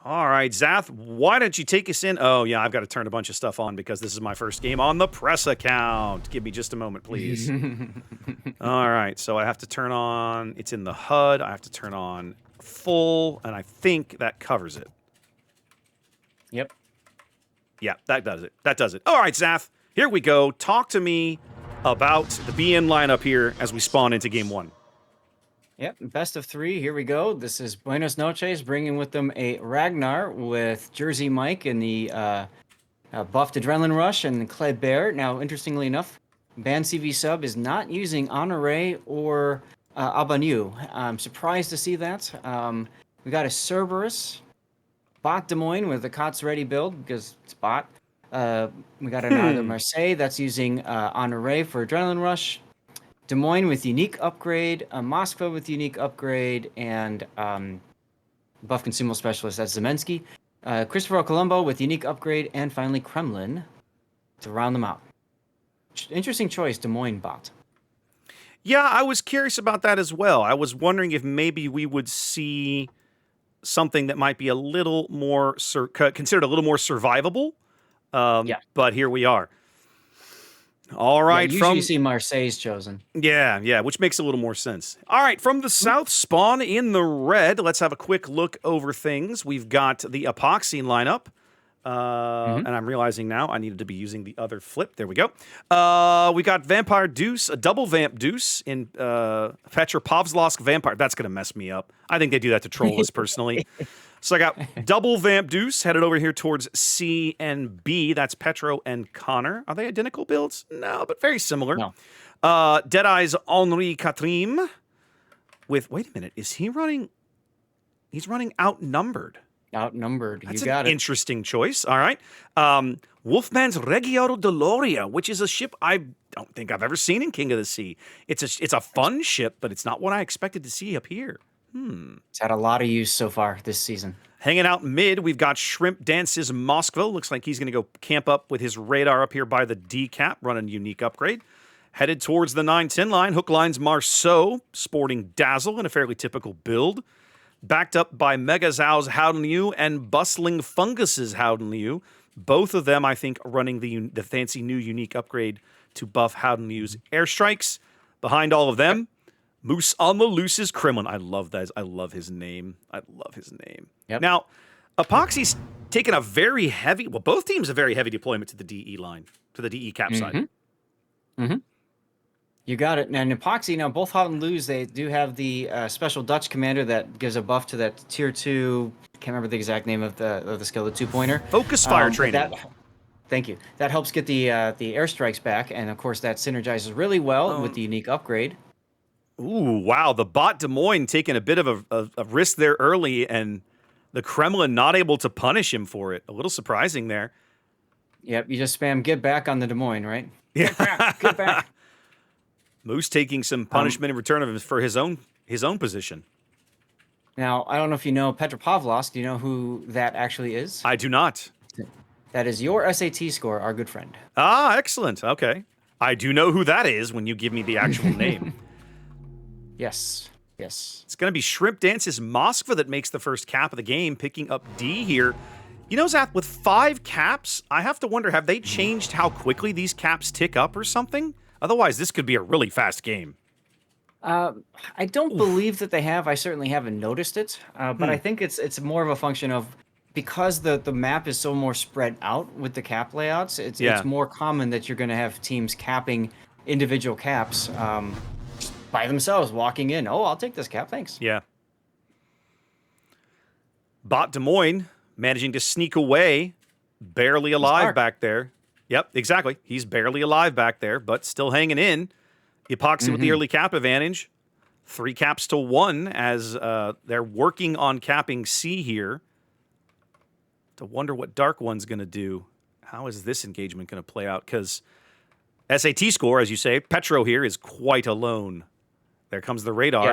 All right, Zath, why don't you take us in? Oh, yeah, I've got to turn a bunch of stuff on because this is my first game on the press account. Give me just a moment, please. All right, so I have to turn on, it's in the HUD, I have to turn on full, and I think that covers it. Yep. Yeah, that does it. That does it. All right, Zath, here we go. Talk to me about the BN lineup here as we spawn into game one. Yep, best of 3. Here we go. This is Buenos Noches bringing with them a Ragnar with Jersey Mike in the buffed Adrenaline Rush and Cled Bear. Now, interestingly enough, Band CV Sub is not using Honore or Abanu. I'm surprised to see that. We got a Cerberus, Bot Des Moines with the COTS ready build because it's bot. We got another Marseille that's using Honore for Adrenaline Rush. Des Moines with unique upgrade, Moskva with unique upgrade, and buff consumable specialist, that's Zemensky. Christopher Colombo with unique upgrade, and finally Kremlin to round them out. Interesting choice, Des Moines bot. Yeah, I was curious about that as well. I was wondering if maybe we would see something that might be a little more, considered a little more survivable. Yeah. But here we are. All right, yeah, usually you see Marseille's chosen. Yeah, which makes a little more sense. All right, from the south spawn in the red, let's have a quick look over things. We've got the EPOXY lineup, and I'm realizing now I needed to be using the other flip. There we go. We got Vampire Deuce, a double Vamp Deuce in Petropavlovsk Vampire. That's going to mess me up. I think they do that to troll us personally. So I got double Vamp Deuce headed over here towards C and B. That's Petro and Connor. Are they identical builds? No, but very similar. No. Deadeye's Henri Catrim with, wait a minute, is he running? He's running Outnumbered. Outnumbered. That's you got an interesting choice. All right. Wolfman's Reggiano Deloria, which is a ship I don't think I've ever seen in King of the Sea. It's a fun ship, but it's not what I expected to see up here. It's had a lot of use so far this season. Hanging out mid, we've got Shrimp Dance's Moskva. Looks like he's going to go camp up with his radar up here by the D cap, running unique upgrade. Headed towards the 9-10 line, Hook Line's Marceau, sporting Dazzle in a fairly typical build. Backed up by Mega Zhao's Howden Liu and Bustling Fungus's Howden Liu. Both of them, I think, running the fancy new unique upgrade to buff Howden Liu's airstrikes. Behind all of them, Moose on the Loose's Kremlin. I love that. I love his name. Yep. Now, Epoxy's taken a very heavy, well, both teams a very heavy deployment to the DE line, to the DE cap side. You got it. And Epoxy, now both Hot and Lose, they do have the special Dutch commander that gives a buff to that tier 2, can't remember the exact name of the skill, the 2-pointer. Focus fire training. Thank you. That helps get the airstrikes back, and of course that synergizes really well with the unique upgrade. Ooh, wow. The bot Des Moines taking a bit of a risk there early, and the Kremlin not able to punish him for it. A little surprising there. Yep, you just spam get back on the Des Moines, right? Yeah. Get back. Moose taking some punishment in return of him for his own position. Now, I don't know if you know Petropavlovsk. Do you know who that actually is? I do not. That is your SAT score, our good friend. Ah, excellent. Okay. I do know who that is when you give me the actual name. Yes. It's going to be Shrimp Dance's Moskva that makes the first cap of the game, picking up D here. You know, Zath, with 5 caps, I have to wonder, have they changed how quickly these caps tick up or something? Otherwise, this could be a really fast game. I don't believe that they have. I certainly haven't noticed it. But I think it's more of a function of, because the map is so more spread out with the cap layouts, it's more common that you're going to have teams capping individual caps by themselves, walking in. Oh, I'll take this cap, thanks. Yeah. Bot Des Moines managing to sneak away, barely alive back there. Yep, exactly. He's barely alive back there, but still hanging in. Epoxy with the early cap advantage. 3 caps to 1 as they're working on capping C here. To wonder what Dark One's going to do. How is this engagement going to play out? Because SAT score, as you say, Petro here is quite alone. There comes the radar.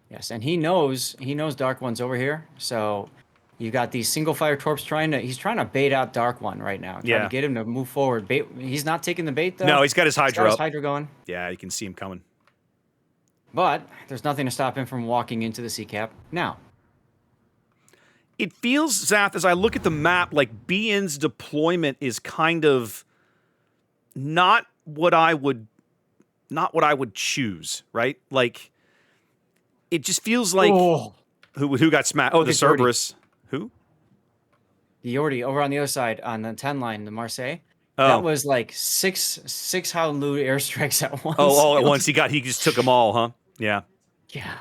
Yes, and he knows Dark One's over here. So you got these single fire torps he's trying to bait out Dark One right now. Trying to get him to move forward. He's not taking the bait though. No, he's got his Hydra up. Hydra going. Yeah, you can see him coming. But there's nothing to stop him from walking into the C cap now. It feels, Zath, as I look at the map, like BN's deployment is kind of not what I would choose, right? Like, it just feels like who got smacked? Oh, the Cerberus. Who? The Yordi over on the other side on the 10 line, the Marseille. Oh. That was like six Howloo airstrikes at once. Oh, all at once. He just took them all, huh? Yeah. Yeah.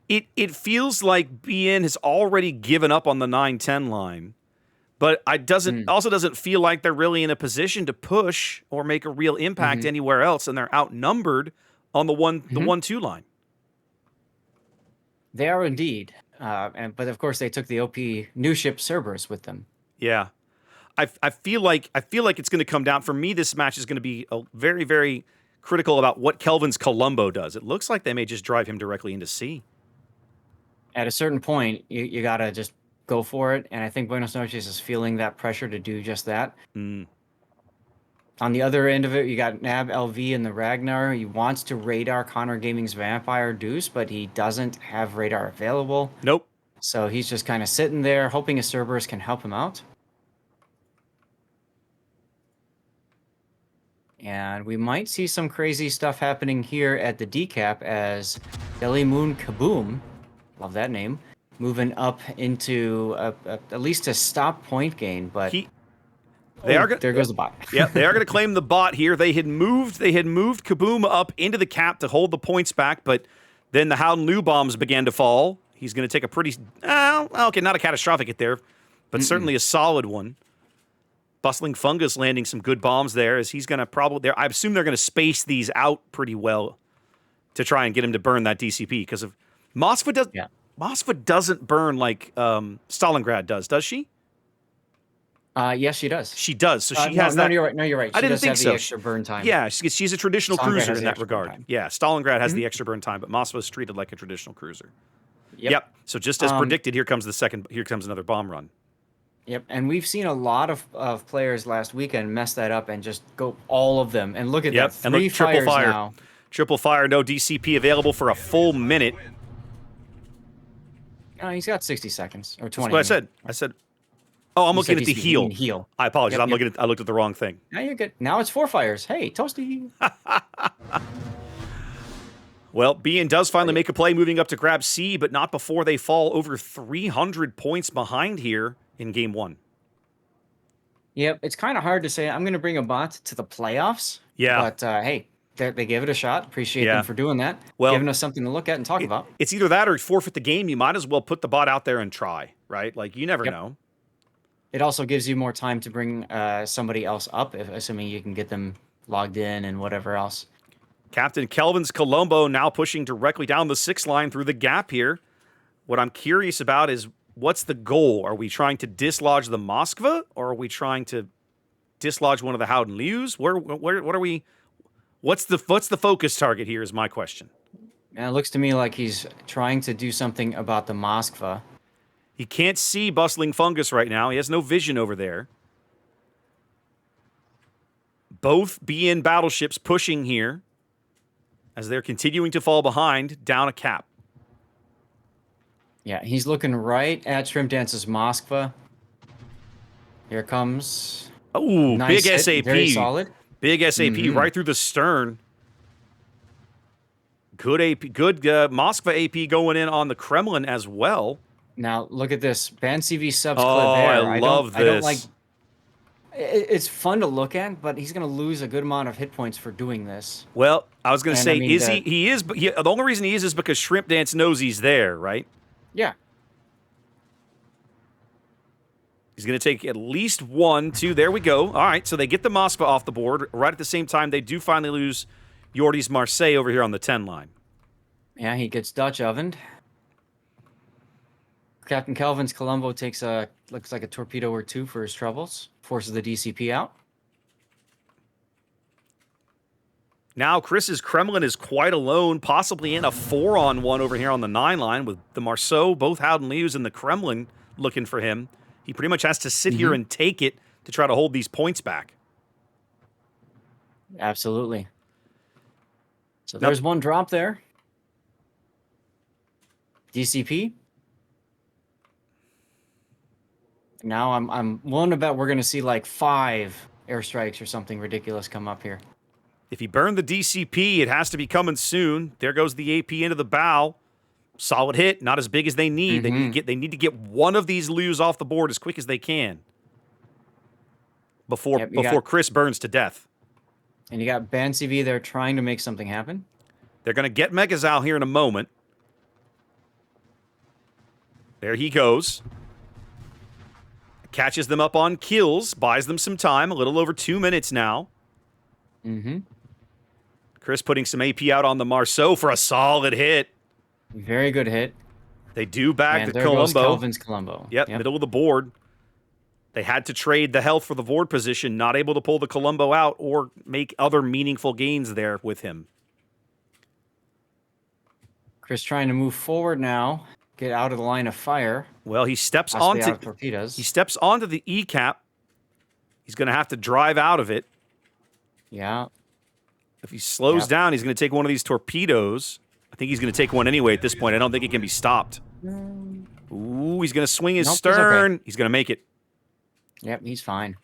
It feels like BN has already given up on the 9-10 line, but also doesn't feel like they're really in a position to push or make a real impact anywhere else, and they're outnumbered on the 1-2 line. They are indeed, but of course they took the OP new ship Cerberus with them. Yeah, I feel like it's going to come down. For me, this match is going to be a very, very critical about what Kelvin's Colombo does. It looks like they may just drive him directly into C. At a certain point, you got to just go for it. And I think Buenos Noches is feeling that pressure to do just that. Mm. On the other end of it, you got Nab LV and the Ragnar. He wants to radar Connor Gaming's Vampire Deuce, but he doesn't have radar available. Nope. So he's just kind of sitting there, hoping a Cerberus can help him out. And we might see some crazy stuff happening here at the decap as Deli Moon Kaboom, love that name, moving up into at least a stop point gain. But there goes the bot. Yeah, they are going to claim the bot here. They had moved Kaboom up into the cap to hold the points back, but then the Howloo bombs began to fall. He's going to take a pretty okay, not a catastrophic hit there, but certainly a solid one. Bustling Fungus landing some good bombs there, as he's going to I assume they're going to space these out pretty well to try and get him to burn that DCP, because of Moskva doesn't burn like Stalingrad does she? Yes, she does. She does. So she has that. No, you're right. No, you're right. She I didn't does think have so. the extra burn time. Yeah, she's a traditional cruiser in that regard. Time. Yeah, Stalingrad has the extra burn time, but Moskva is treated like a traditional cruiser. Yep. So just as predicted, here comes another bomb run. Yep, and we've seen a lot of players last weekend mess that up and just go all of them. And look at that, and look, triple fire now. Triple fire, no DCP available for a full minute. He's got 60 seconds or 20. That's what I said. Oh, I'm looking at the heal. I apologize. I looked at the wrong thing. Now you're good. Now it's 4 fires. Hey, Toasty. Well, BN does finally make a play, moving up to grab C, but not before they fall over 300 points behind here in game 1. Yep, it's kind of hard to say I'm going to bring a bot to the playoffs. Yeah. But hey, they gave it a shot. Appreciate them for doing that. Well, giving us something to look at and talk about. It's either that or forfeit the game. You might as well put the bot out there and try, right? Like, you never know. It also gives you more time to bring somebody else up, assuming you can get them logged in and whatever else. Captain Kelvin's Colombo now pushing directly down the 6 line through the gap here. What I'm curious about is, what's the goal? Are we trying to dislodge the Moskva, or are we trying to dislodge one of the Howden-Lius? What are we? What's the focus target here is my question. And it looks to me like he's trying to do something about the Moskva. He can't see Bustling Fungus right now. He has no vision over there. Both BN battleships pushing here as they're continuing to fall behind down a cap. Yeah, he's looking right at Shrimp Dance's Moskva. Here comes. Oh, nice big hit, SAP. Very solid. Big SAP right through the stern. Good AP, good Moskva AP going in on the Kremlin as well. Now look at this, Ban CV subs. Oh, I love this. I don't like. It's fun to look at, but he's going to lose a good amount of hit points for doing this. Well, I was going to say, he is, but the only reason he is because Shrimp Dance knows he's there, right? Yeah. He's going to take at least 1, 2. There we go. All right, so they get the Moskva off the board. Right at the same time, they do finally lose Yordi's Marseille over here on the 10 line. Yeah, he gets Dutch ovened. Captain Kelvin's Colombo takes looks like a torpedo or 2 for his troubles. Forces the DCP out. Now Chris's Kremlin is quite alone, possibly in a 4-on-1 over here on the 9 line with the Marceau, both Howden-Lius and the Kremlin looking for him. He pretty much has to sit here and take it to try to hold these points back. Absolutely. So there's one drop there. DCP. Now I'm willing to bet we're going to see like 5 airstrikes or something ridiculous come up here. If he burned the DCP, it has to be coming soon. There goes the AP into the bow. Solid hit, not as big as they need. They need to get one of these Lus off the board as quick as they can before Chris burns to death. And you got BanCV there trying to make something happen. They're going to get Megazal here in a moment. There he goes. Catches them up on kills, buys them some time, a little over 2 minutes now. Mm-hmm. Chris putting some AP out on the Marceau for a solid hit. Very good hit. They do bag the there Colombo. goes Kelvin's Colombo. Yep, middle of the board. They had to trade the health for the Vord position, not able to pull the Colombo out or make other meaningful gains there with him. Chris trying to move forward now, get out of the line of fire. Well, he steps onto torpedoes. He steps onto the E cap. He's going to have to drive out of it. Yeah. If he slows down, he's going to take one of these torpedoes. I think he's going to take one anyway at this point. I don't think it can be stopped. Ooh, he's going to swing his stern. Okay. He's going to make it. Yep, he's fine.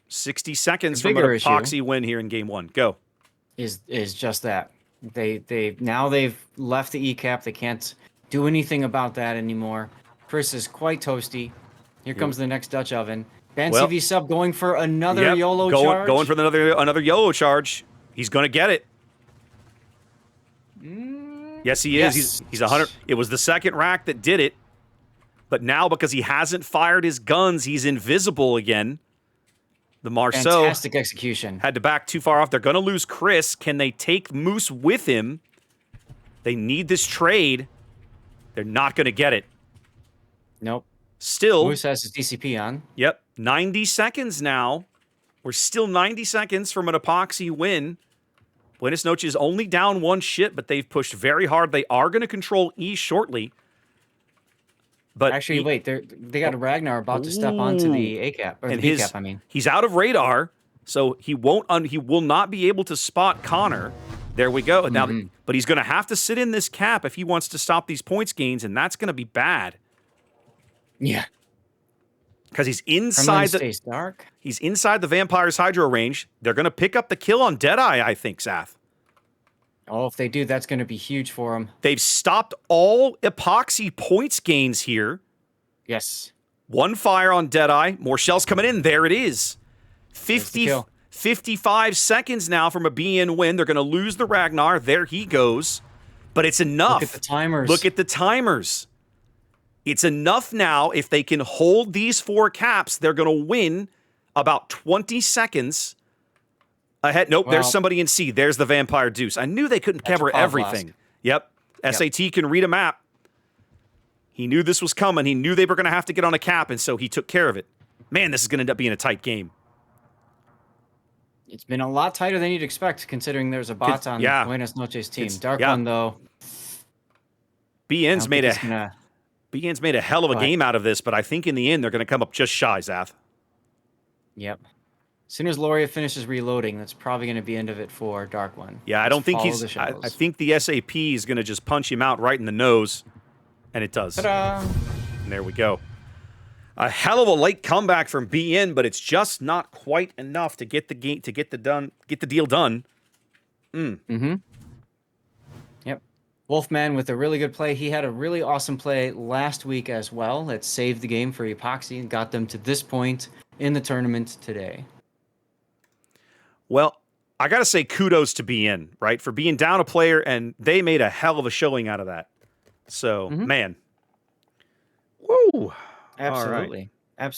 60 seconds from an EPOXY win here in game 1. Go. Is just that. They've left the E cap. They can't do anything about that anymore. Chris is quite toasty. Here comes the next Dutch oven. BanCV sub going for another YOLO charge. Going for another YOLO charge. He's going to get it. Yes, he is. Yes. He's 100. It was the second rack that did it. But now, because he hasn't fired his guns, he's invisible again. The Marceau fantastic execution. Had to back too far off. They're going to lose Chris. Can they take Moose with him? They need this trade. They're not going to get it. Nope. Still. Moose has his DCP on. Yep. 90 seconds now. We're still 90 seconds from an EPOXY win. Buenos Noches is only down 1 ship, but they've pushed very hard. They are going to control E shortly. But actually, wait, they got a Ragnar about to step onto the A cap or the B cap. I mean, he's out of radar, so he will not be able to spot Connor. There we go. Now, but he's going to have to sit in this cap if he wants to stop these points gains, and that's going to be bad. Yeah, because he's inside he's inside the Vampire's Hydro range. They're going to pick up the kill on Deadeye, I think, Sath. Oh, if they do, that's going to be huge for them. They've stopped all EPOXY points gains here. Yes. 1 fire on Deadeye. More shells coming in. There it is. 55 seconds now from a BN win. They're going to lose the Ragnar. There he goes. But it's enough. Look at the timers. Look at the timers. It's enough now. If they can hold these 4 caps, they're going to win about 20 seconds ahead. Nope, there's somebody in C. There's the Vampire Deuce. I knew they couldn't cover everything. Blast. Yep. SAT can read a map. He knew this was coming. He knew they were going to have to get on a cap, and so he took care of it. Man, this is going to end up being a tight game. It's been a lot tighter than you'd expect, considering there's a bot on Buenos Noches' team. Dark one, though. BN's made a hell of a game out of this, but I think in the end they're going to come up just shy, Zath. Yep. As soon as Loria finishes reloading, that's probably going to be end of it for Dark One. Yeah, I don't think he's... I think the SAP is going to just punch him out right in the nose, and it does. Ta-da! And there we go. A hell of a late comeback from BN, but it's just not quite enough to get the game get the deal done. Yep. Wolfman with a really good play. He had a really awesome play last week as well. That saved the game for EPOXY and got them to this point in the tournament today. Well, I got to say kudos to BN, right? For being down a player, and they made a hell of a showing out of that. So, man. Woo! Absolutely. Absolutely.